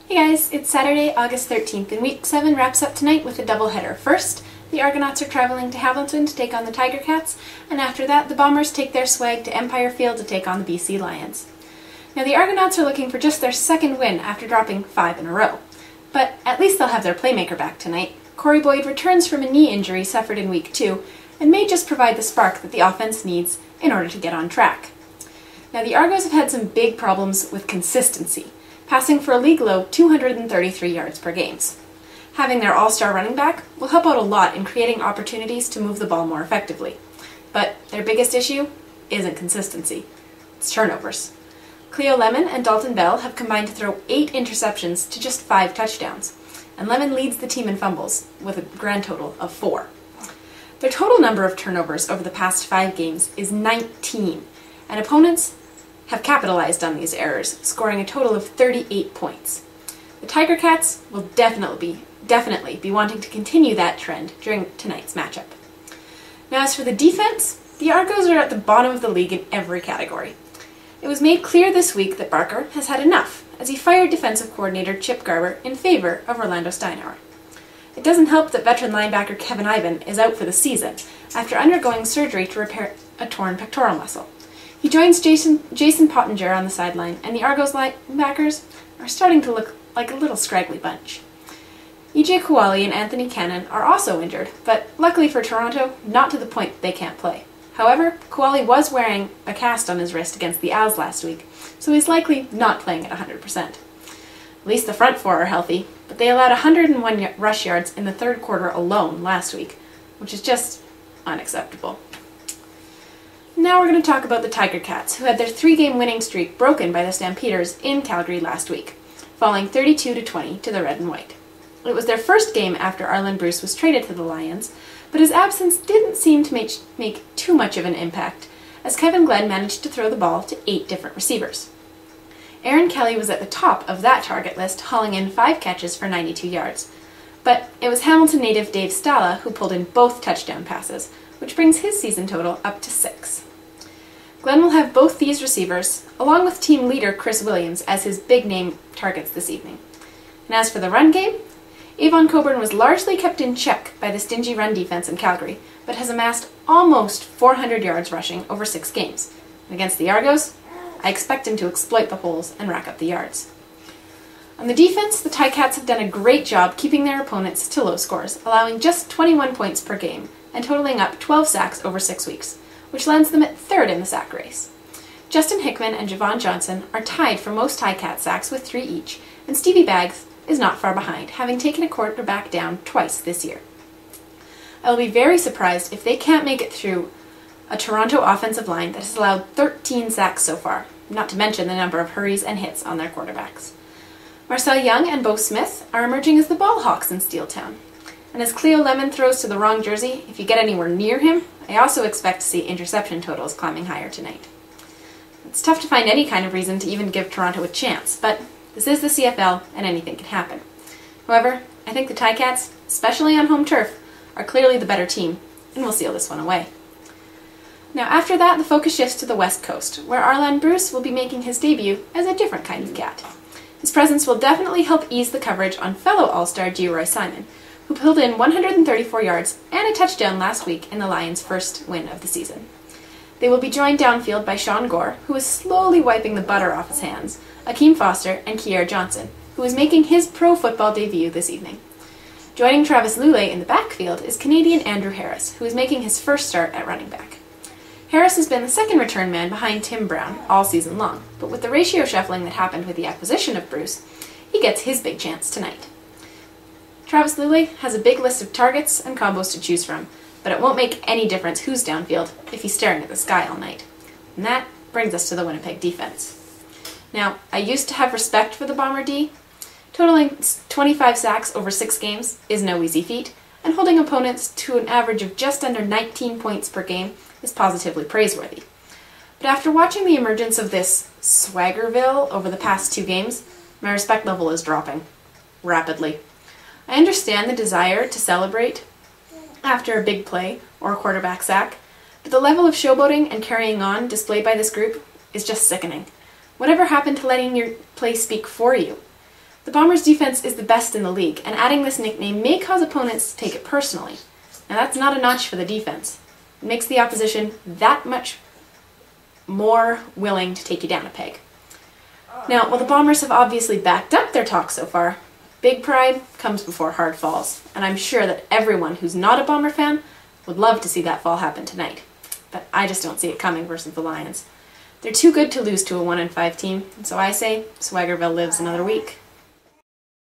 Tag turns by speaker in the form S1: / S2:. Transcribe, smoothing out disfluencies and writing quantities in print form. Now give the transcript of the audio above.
S1: Hey guys, it's Saturday, August 13th, and Week 7 wraps up tonight with a doubleheader. First, the Argonauts are traveling to Hamilton to take on the Tiger Cats, and after that, the Bombers take their swag to Empire Field to take on the BC Lions. Now, the Argonauts are looking for just their second win after dropping 5 in a row. But at least they'll have their playmaker back tonight. Corey Boyd returns from a knee injury suffered in Week 2, and may just provide the spark that the offense needs in order to get on track. Now, the Argos have had some big problems with consistency, passing for a league-low 233 yards per game. Having their all-star running back will help out a lot in creating opportunities to move the ball more effectively. But their biggest issue isn't consistency, it's turnovers. Cleo Lemon and Dalton Bell have combined to throw 8 interceptions to just 5 touchdowns, and Lemon leads the team in fumbles with a grand total of 4. Their total number of turnovers over the past 5 games is 19, and opponents have capitalized on these errors, scoring a total of 38 points. The Tiger Cats will definitely be wanting to continue that trend during tonight's matchup. Now, as for the defense, the Argos are at the bottom of the league in every category. It was made clear this week that Barker has had enough, as he fired defensive coordinator Chip Garber in favor of Orlando Steinauer. It doesn't help that veteran linebacker Kevin Ivan is out for the season after undergoing surgery to repair a torn pectoral muscle. He joins Jason Pottinger on the sideline, and the Argos linebackers are starting to look like a little scraggly bunch. E.J. Kouali and Anthony Cannon are also injured, but luckily for Toronto, not to the point that they can't play. However, Kouali was wearing a cast on his wrist against the Als last week, so he's likely not playing at 100%. At least the front four are healthy, but they allowed 101 rush yards in the third quarter alone last week, which is just unacceptable. Now we're going to talk about the Tiger Cats, who had their 3-game winning streak broken by the Stampeders in Calgary last week, falling 32-20 to the Red and White. It was their first game after Arlen Bruce was traded to the Lions, but his absence didn't seem to make too much of an impact, as Kevin Glenn managed to throw the ball to 8 different receivers. Aaron Kelly was at the top of that target list, hauling in 5 catches for 92 yards. But it was Hamilton native Dave Stala who pulled in both touchdown passes, which brings his season total up to 6. Glenn will have both these receivers, along with team leader Chris Williams, as his big-name targets this evening. And as for the run game, Avon Coburn was largely kept in check by the stingy run defense in Calgary, but has amassed almost 400 yards rushing over 6 games. And against the Argos, I expect him to exploit the holes and rack up the yards. On the defense, the Ticats have done a great job keeping their opponents to low scores, allowing just 21 points per game and totaling up 12 sacks over 6 weeks, which lands them at 3rd in the sack race. Justin Hickman and Javon Johnson are tied for most Ticat sacks with 3 each, and Stevie Baggs is not far behind, having taken a quarterback down twice this year. I will be very surprised if they can't make it through a Toronto offensive line that has allowed 13 sacks so far, not to mention the number of hurries and hits on their quarterbacks. Marcel Young and Bo Smith are emerging as the ball hawks in Steeltown. And as Cleo Lemon throws to the wrong jersey, if you get anywhere near him, I also expect to see interception totals climbing higher tonight. It's tough to find any kind of reason to even give Toronto a chance, but this is the CFL and anything can happen. However, I think the Ticats, especially on home turf, are clearly the better team, and we'll seal this one away. Now after that, the focus shifts to the West Coast, where Arlen Bruce will be making his debut as a different kind of cat. His presence will definitely help ease the coverage on fellow All-Star Geroy Simon, who pulled in 134 yards and a touchdown last week in the Lions' first win of the season. They will be joined downfield by Sean Gore, who is slowly wiping the butter off his hands, Akeem Foster, and Kier Johnson, who is making his pro football debut this evening. Joining Travis Lulay in the backfield is Canadian Andrew Harris, who is making his first start at running back. Harris has been the second return man behind Tim Brown all season long, but with the ratio shuffling that happened with the acquisition of Bruce, he gets his big chance tonight. Travis Lulay has a big list of targets and combos to choose from, but it won't make any difference who's downfield if he's staring at the sky all night. And that brings us to the Winnipeg defense. Now, I used to have respect for the Bomber D. Totaling 25 sacks over 6 games is no easy feat, and holding opponents to an average of just under 19 points per game is positively praiseworthy. But after watching the emergence of this Swaggerville over the past 2 games, my respect level is dropping rapidly. I understand the desire to celebrate after a big play or a quarterback sack, but the level of showboating and carrying on displayed by this group is just sickening. Whatever happened to letting your play speak for you? The Bombers' defense is the best in the league, and adding this nickname may cause opponents to take it personally. Now that's not a notch for the defense. It makes the opposition that much more willing to take you down a peg. Now, while the Bombers have obviously backed up their talk so far, big pride comes before hard falls, and I'm sure that everyone who's not a Bomber fan would love to see that fall happen tonight. But I just don't see it coming versus the Lions. They're too good to lose to a 1-5 team, and so I say Swaggerville lives another week.